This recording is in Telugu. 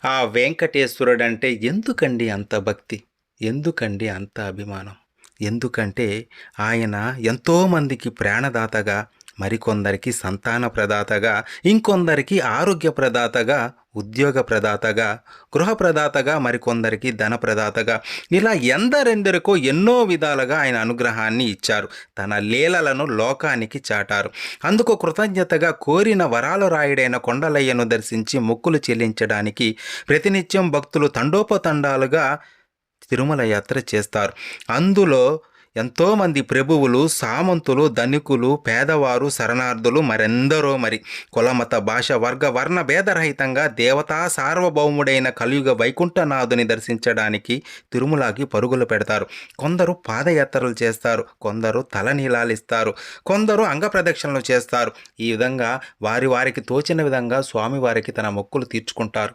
ఆ వెంకటేశ్వరుడంటే ఎందుకండి అంత భక్తి? ఎందుకండి అంత అభిమానం? ఎందుకంటే ఆయన ఎంతోమందికి ప్రాణదాతగా, మరికొందరికి సంతాన ప్రదాతగా, ఇంకొందరికి ఆరోగ్య ప్రదాతగా, ఉద్యోగ ప్రదాతగా, గృహ ప్రదాతగా, మరికొందరికి ధన ప్రదాతగా, ఇలా ఎందరెందరికో ఎన్నో విధాలుగా ఆయన అనుగ్రహాన్ని ఇచ్చారు. తన లీలలను లోకానికి చాటారు. అందుకు కృతజ్ఞతగా కోరిన వరాలు రాయుడైన కొండలయ్యను దర్శించి మొక్కులు చెల్లించడానికి ప్రతినిత్యం భక్తులు తండోపతండాలుగా తిరుమల యాత్ర చేస్తారు. అందులో ఎంతోమంది ప్రభువులు, సామంతులు, ధనికులు, పేదవారు, శరణార్థులు, మరెందరో మరి కులమత భాష వర్గ వర్ణ భేదరహితంగా దేవతా సార్వభౌముడైన కలియుగ వైకుంఠనాథుని దర్శించడానికి తిరుమలకి పరుగులు పెడతారు. కొందరు పాదయాత్రలు చేస్తారు, కొందరు తలనీలాలిస్తారు, కొందరు అంగప్రదక్షిణలు చేస్తారు. ఈ విధంగా వారికి తోచిన విధంగా స్వామివారికి తన మొక్కులు తీర్చుకుంటారు.